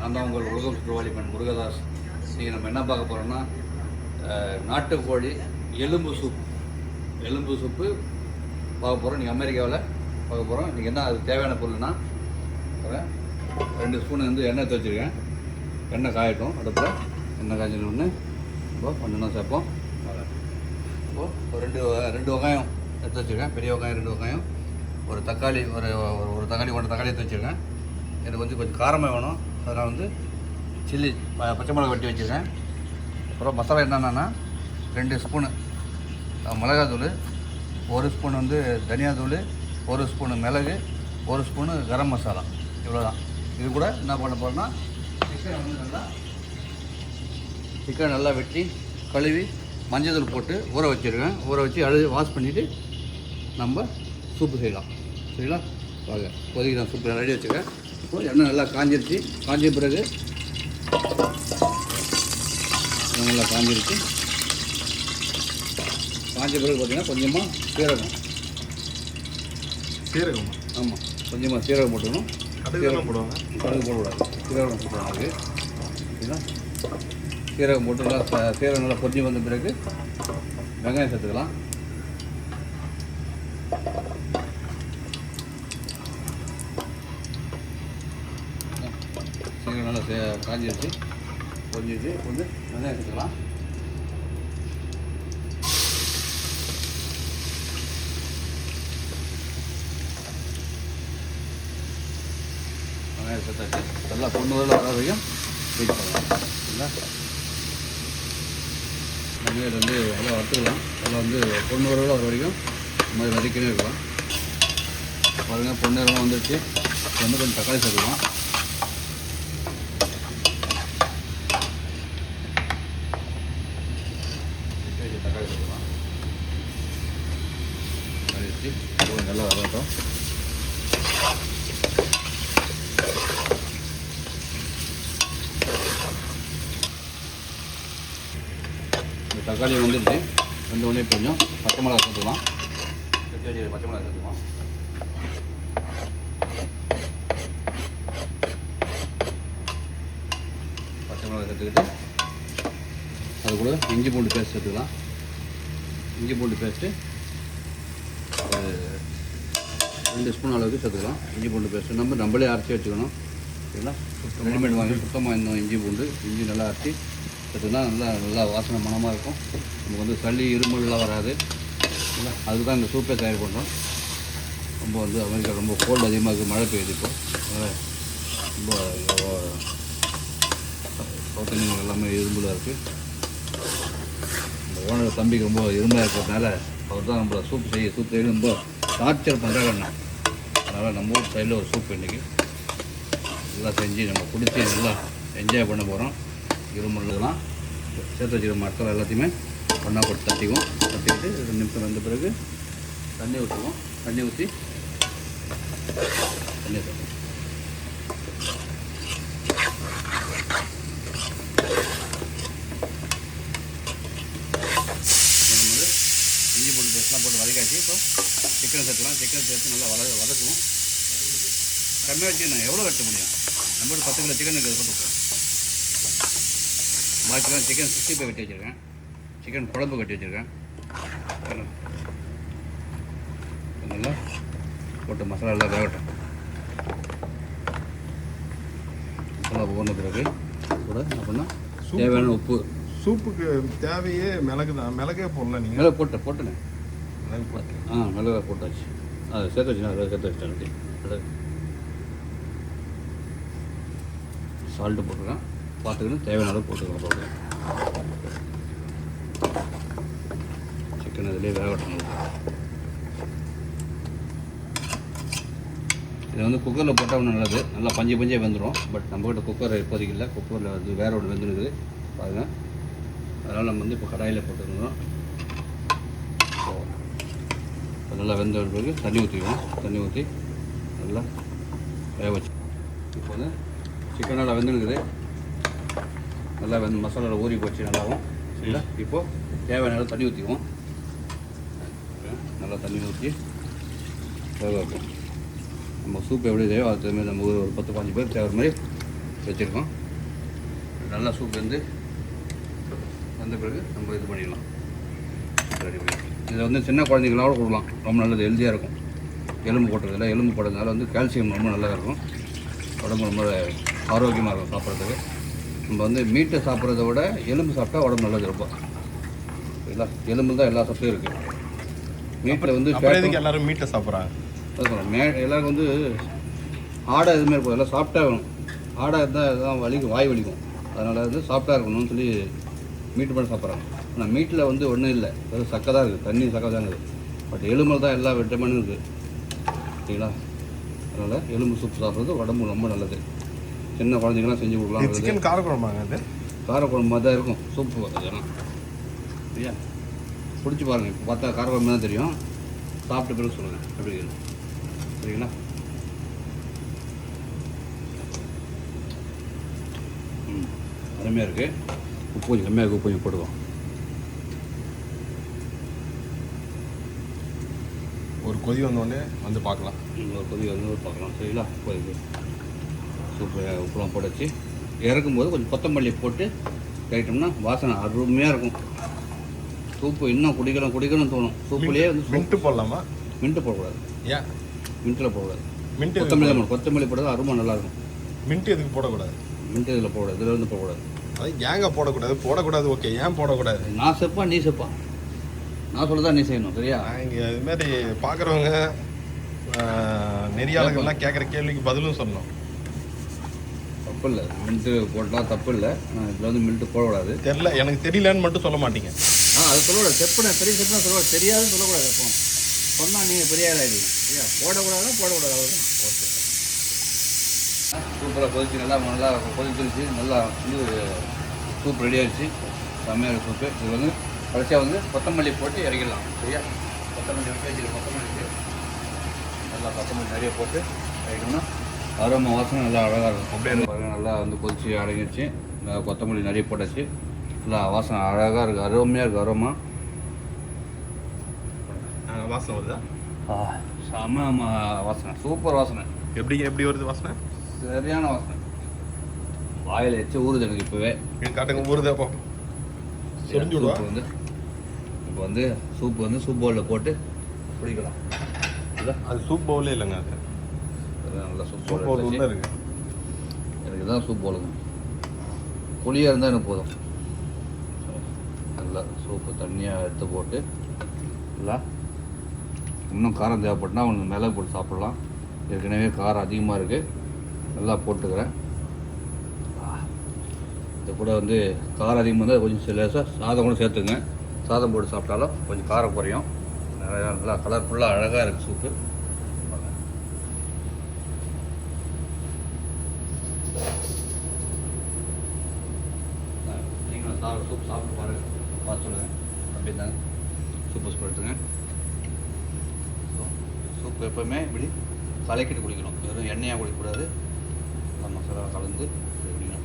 நான் தான் உங்கள் உலகம் சுற்றுவாளிப்பன் முருகதாஸ். இன்றைக்கி நம்ம என்ன பார்க்க போகிறோம்னா நாட்டுக்கோழி எலும்பு சூப்பு பார்க்க போகிறோம். நீங்கள் அமெரிக்காவில் பார்க்க போகிறோம். இன்றைக்கி என்ன அது தேவையான பொருள்னா 2 ஸ்பூன் வந்து எண்ணெய் எடுத்து வச்சுருக்கேன். எண்ணெய் காயட்டும். அடுப்பில் எண்ணெய் காய்ச்சல் இப்போ கொஞ்சம் சேர்ப்போம். இப்போது ரெண்டு வெங்காயம் எடுத்து வச்சுருக்கேன். பெரிய வெங்காயம் 2 வெங்காயம், ஒரு தக்காளி ஒரு தக்காளி 1 தக்காளி எடுத்து வச்சுருக்கேன். எனக்கு கொஞ்சம் காரமாக வேணும், அதனால் வந்து சில்லி பச்சை மிளகா வெட்டி வச்சுருக்கேன். அப்புறம் மசாலா என்னென்னா 2 ஸ்பூனு மிளகாத்தூள், 1 ஸ்பூன் வந்து தனியாத்தூள், 1 ஸ்பூனு மிளகு, 1 ஸ்பூனு கரம் மசாலா. இவ்வளோ தான். இது கூட என்ன பண்ண போகிறோன்னா சிக்கன் நல்லா வெட்டி கழுவி மஞ்சள் தூள் போட்டு ஊற வச்சுருக்கேன். ஊற வச்சு வாஷ் பண்ணிவிட்டு நம்ம சூப்பு செய்யலாம். வாங்க இப்போதைக்கு நான் சூப்பு ரெடி வச்சுருக்கேன். இப்போது எண்ணெய் நல்லா காஞ்ச பிறகு பார்த்திங்கன்னா கொஞ்சமாக சீரகம். ஆமாம், கொஞ்சமாக சீரகம் போட்டுக்கணும். கடுகு போடக்கூடாது. சீரகம் போட்டுக்கலாம். அதுக்கு சீரகம் போட்டு சீரகம் நல்லா பொரிஞ்சு வந்த பிறகு வெங்காயம் சேர்த்துக்கலாம். சீரகம் நல்லா காஞ்சிடுச்சு, பொரிஞ்சிடுச்சு. கொஞ்சம் வெங்காயம் சேர்த்துக்கலாம். வெங்காயம் சேர்த்தாச்சு. நல்லா பொண்ணு வரல வர வரைக்கும் வெயிட் பண்ணலாம். சரிங்களா? வெங்காயம் வந்து நல்லா வறுத்துக்கலாம். நல்லா வந்து பொண்ணு வரல வர வரைக்கும் இந்த மாதிரி வதக்கினே இருக்கலாம். பாருங்கள், பொண்ணு வரலாம் வந்துடுச்சு. வந்து கொஞ்சம் தக்காளி சேர்த்துக்கலாம். தக்காளி சேர்த்துக்கலாம். நல்லா வரட்டும். தக்காளி வந்துடுச்சு. ரெண்டு ஒன்றே கொஞ்சம் பச்சை மிளகா சேர்த்துக்கலாம். பச்சை மிளகா சேர்த்துக்கலாம். பச்சை மிளகா சேர்த்துக்கிட்டு அது கூட இஞ்சி பூண்டு பேஸ்ட் சேர்த்துக்கலாம். இஞ்சி பூண்டு பேஸ்ட்டு 2 ஸ்பூன் அளவுக்கு சேர்த்துக்கலாம். இஞ்சி பூண்டு பேஸ்ட்டு நம்மளே அரைச்சி வச்சுக்கணும். சரிங்களா? ரெடிமேட் வாங்கி சுத்தமாக இருந்தோம். இஞ்சி நல்லா அரைச்சி சேர்த்துனா நல்லா வாசனை மனமாக இருக்கும். நமக்கு வந்து சளி இருமல்லாம் வராது. இல்லை, அதுக்கு தான் இந்த சூப்பை தயார் பண்ணுறோம். ரொம்ப வந்து அமெரிக்கா ரொம்ப கோல்டு அதிகமாக இருக்குது, மழை பெய்யுது. இப்போ அதனால் ரொம்ப சவுத் இந்தியன் எல்லாமே இரும்புலாக இருக்குது. இந்த ஓனர் தம்பிக்கு ரொம்ப இரும்பலாக இருக்கிறதுனால அவர் தான் நம்மளை சூப் செய்ய ரொம்ப டார்ச்சர் பண்ணுறாங்க. அதனால் நம்ம ஊர் சைடில் ஒரு சூப் இன்றைக்கி நல்லா செஞ்சு நம்ம குடித்து நல்லா என்ஜாய் பண்ண போகிறோம். இரும்புலாம் சேர்த்து வச்சுக்கிற மசாலா எல்லாத்தையுமே ஒன்றா போட்டு தட்டிக்கிட்டு 2 நிமிஷம் வந்த பிறகு தண்ணி ஊற்றுவோம். தண்ணி ஊற்றி சேர்த்துவோம். இஞ்சி பூண்டு பேஸ்ட்லாம் போட்டு வதக்காச்சு. இப்போ சிக்கன் சேர்த்துலாம். சிக்கன் சேர்த்து நல்லா வதக்குவோம். கம்மியாக வச்சுக்கணும். எவ்வளோ வெட்ட முடியும்? நம்ம 10 கிலோ சிக்கன் இருக்கிறது போட்டு பாக்கிலாம் சிக்கன் 65 வெட்டி வச்சுருக்கேன். சிக்கன் குழம்பு கட்டி வச்சுருக்கேன். நல்லா போட்டு மசாலா எல்லாம் வேகட்டும். மசாலா போன பிறகு கூட அப்படின்னா தேவையான உப்பு. சூப்புக்கு தேவையே மிளகு தான். மிளகே போடல நீங்கள்? மிளகு போட்டேன். மிளகு போட்டு மிளகா போட்டாச்சு. அதை சேர்த்து வச்சுன்னா அதை சேர்த்து வச்சிட்டேன். சால்ட்டு போட்டுருக்கேன். பார்த்துக்கிட்டு தேவையான அளவு போட்டுக்கலாம். சிக்கன் அதிலே வேகட்டும். இதை வந்து குக்கரில் போட்டால் ஒன்று நல்லது. நல்லா பஞ்சே வெந்துடும். பட் நம்மகிட்ட குக்கர் இப்போதைக்கு இல்லை. குக்கரில் வந்து வேறு ஒன்று வெந்துருக்குது பாருங்கள். அதனால் நம்ம வந்து இப்போ கடாயில் போட்டுருந்தோம். இப்போ நல்லா வெந்த பிறகு தண்ணி ஊற்றிக்குவோம். தண்ணி ஊற்றி நல்லா வேக வச்சு இப்போ வந்து சிக்கன் நல்லா வெந்துருக்குது. நல்லா மசாலாவில் ஊறி போச்சு நல்லாவும். சரிங்களா? இப்போது தேவையான அளவு தண்ணி ஊற்றிக்குவோம். நல்லா தண்ணி ஊற்றி வேக வைப்போம். நம்ம சூப் எப்படி தேவையோ அது மாதிரி நம்ம ஒரு 10-15 பேர் தேவை மாதிரி வச்சுருக்கோம். நல்லா சூப் வந்த பிறகு நம்ம இது பண்ணிடலாம். ரெடி பண்ணி இதில் வந்து சின்ன குழந்தைங்களோட கொடுக்கலாம், ரொம்ப நல்லது, ஹெல்த்தியாக இருக்கும். எலும்பு போட்டதில்லை, எலும்பு போட்டதுனால வந்து கால்சியம் ரொம்ப நல்லா இருக்கும், உடம்பு ரொம்ப ஆரோக்கியமாக இருக்கும் சாப்பிட்றதுக்கு. நம்ம வந்து மீட்டை சாப்பிட்றத விட எலும்பு சாப்பிட்டா உடம்பு நல்லது ரொம்ப. சரிங்களா? எலும்பு தான் எல்லா சத்தும் இருக்குது. மீட்டில் வந்து எல்லாரும் மீட்டை சாப்பிட்றாங்க. எல்லாருக்கும் வந்து ஆடை எதுவுமே இருக்கும், எல்லாம் சாஃப்டாக வேணும். ஆடை இருந்தால் எல்லாம் வலிக்கும், வாய் வலிக்கும். அதனால் வந்து சாஃப்டாக இருக்கணும்னு சொல்லி மீட்டு மட்டும் சாப்பிட்றாங்க. ஆனால் மீட்டில் வந்து ஒன்றும் இல்லை, வெறும் சக்கை தான் இருக்குது, தண்ணி சக்கை தான் இருக்குது. பட் எலும்பில் தான் எல்லா விட்டமினும் இருக்குது. சரிங்களா? அதனால் எலும்பு சூப் சாப்பிட்றது உடம்பு ரொம்ப நல்லது. சின்ன குழந்தைங்களாம் செஞ்சு கொடுக்கலாம். சிக்கன் காரக்குழம்பாங்க, அது காரக்குழம்பு மாதிரி தான் இருக்கும் சூப்பு. அதெல்லாம் சரியா பிடிச்சி பாருங்கள். இப்போ பார்த்தா காரக்குழம்பு தான் தெரியும், சாப்பிட்ட பிறகு சொல்லுங்கள் எப்படி இருக்குது. சரிங்களா? அருமையாக இருக்குது. உப்பு கொஞ்சம் கம்மியாக இருக்குது, உப்பு கொஞ்சம் போட்டுவோம். ஒரு கொதி வந்தோடனே வந்து பார்க்கலாம். ஒரு கொதி வந்து பார்க்கலாம். சரிங்களா? கொதிக்கு சூப்பர் உப்புலாம் போட்டு வச்சு இறக்கும்போது கொஞ்சம் கொத்தமல்லி போட்டு கழிட்டோம்னா வாசனை அருமையாக இருக்கும். சூப்பு இன்னும் குடிக்கணும்னு தோணும். சூப்புலேயே வந்து மின்ட்டு போடலாமா? மின்ட்டு போடக்கூடாது. ஏன் மின்ட்டில் போடக்கூடாது? மின்ட்டு கொத்தமல்லி போடுறது அருமை நல்லாயிருக்கும். மின்ட்டு எதுக்கு போடக்கூடாது? மின்ட்டு இதில் போடக்கூடாது, இதில் வந்து போடக்கூடாது. அது ஏங்க போடக்கூடாது ஓகே, ஏன் போடக்கூடாது? நான் செப்பா நீ செப்பா, நான் சொல்லதான் நீ செய்யணும். சரியா? இங்கே இதுமாரி பார்க்குறவங்க நிறைய ஆளுங்கள்லாம் கேட்குற கேள்விக்கு பதிலும் சொல்லணும். தப்பு இல்லை, மின்ட்டு போட்டால் தப்பு இல்லை. இதில் வந்து மின்ட்டு போடக்கூடாது. எனக்கு தெரியலன்னு மட்டும் சொல்ல மாட்டீங்க. அது சொல்லக்கூடாது. செப்புனா பெரிய செப்புனா சொல்லக்கூடாது, தெரியாதுன்னு சொல்லக்கூடாது. அப்போ சொன்னால் நீங்கள் பெரிய ஆகிடுவீங்க. சரியா? போடக்கூடாதுன்னா போடக்கூடாது, அவ்வளோதான். ஓகே. சூப்பராக கொதிச்சு நல்லா கொதிச்சிருச்சு. நல்லா வந்து சூப் ரெடி ஆகிடுச்சு. செம்மையாக சூப்பு. இது வந்து கடைசியாக வந்து கொத்தமல்லி போட்டு இறக்கிடலாம். சரியா? கொத்தமல்லி கொத்தமல்லி நல்லா கொத்தமல்லி நிறைய போட்டு இறக்கணும்னா அரோமா வாசனை நல்லா அழகாக இருக்கும். அப்படியே பாருங்கள், நல்லா வந்து கொதிச்சு அடங்கிடுச்சு. கொத்தமல்லி நிறைய போட்டாச்சு. நல்லா வாசனை அழகாக இருக்குது, அருமையாக இருக்குது. அரோமா வாசனை வருதா? செம்ம வாசனை, சூப்பர் வாசனை. எப்படி வருது வாசனை? சரியான வாசனை, வாயில் எச்ச ஊறுது எனக்கு இப்போவே. காட்டுங்க, ஊறுது. அப்போ சூப்பு வந்து இப்போ வந்து சூப் பவுலில் போட்டு குடிக்கலாம். இல்லை, அது சூப் பவுலே இல்லைங்க, அது நல்லா சூப் பவுல் உள்ள இருக்கு. எனக்கு தான் சூப் பவுலுங்க. புளியாக இருந்தால் எனக்கு போதும். நல்லா சூப்பு தண்ணியாக எடுத்து போட்டு இல்லை, இன்னும் காரம் தேவைப்பட்டுனா ஒன்று மிளகு போட்டு சாப்பிட்லாம். ஏற்கனவே காரம் அதிகமாக இருக்குது, நல்லா போட்டுக்கிறேன். இது கூட வந்து காரம் அதிகமாக இருந்தால் கொஞ்சம் லேசாக சாதம் கூட சேர்த்துங்க. சாதம் போட்டு சாப்பிட்டாலும் கொஞ்சம் காரம் குறையும். நல்லா கலர்ஃபுல்லாக அழகாக இருக்குது சூப்பு. நீங்களும் சூப் சாப்பிட்டு பாருங்கள், பார்த்து சொல்லுங்கள் அப்படி தாங்க. சூப்பு எடுத்துங்க. சூப் எப்போவுமே இப்படி கலக்கிட்டு குடிக்கணும், வெறும் எண்ணெயாக குடிக்கக்கூடாது. மசாலா கலந்து குடிக்கணும்.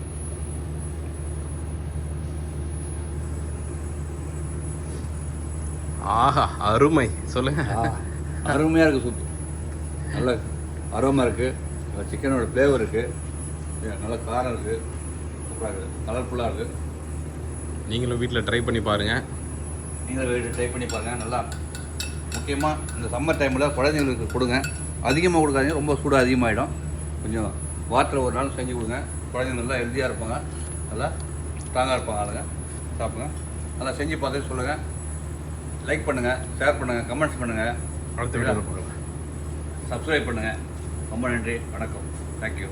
ஆஹா, அருமை. சொல்லுங்க. அருமையாக இருக்குது சூப்பு. நல்ல அருமையாக இருக்குது. சிக்கனோட ஃப்ளேவர் இருக்குது, நல்ல காரம் இருக்குது, சூப்பராக இருக்குது, கலர்ஃபுல்லாக இருக்குது. நீங்களும் வீட்டில் ட்ரை பண்ணி பாருங்கள். நல்லா முக்கியமாக இந்த சம்மர் டைமில் குழந்தைங்களுக்கு கொடுங்க. அதிகமாக கொடுக்காதீங்க, ரொம்ப சூடாக அதிகமாகிடும். கொஞ்சம் வாட்டர் ஒரு நாள் செஞ்சு கொடுங்க. குழந்தைங்க நல்லா ஹெல்த்தியாக இருப்பாங்க, நல்லா ஸ்ட்ராங்காக இருப்பாங்க. ஆளுங்க சாப்பிடுங்க. நல்லா செஞ்சு பார்த்துட்டு சொல்லுங்கள். லைக் பண்ணுங்கள், ஷேர் பண்ணுங்கள், கமெண்ட்ஸ் பண்ணுங்கள். அடுத்த வீடியோவில் சப்ஸ்கிரைப் பண்ணுங்கள். ரொம்ப நன்றி, வணக்கம், தேங்க்யூ.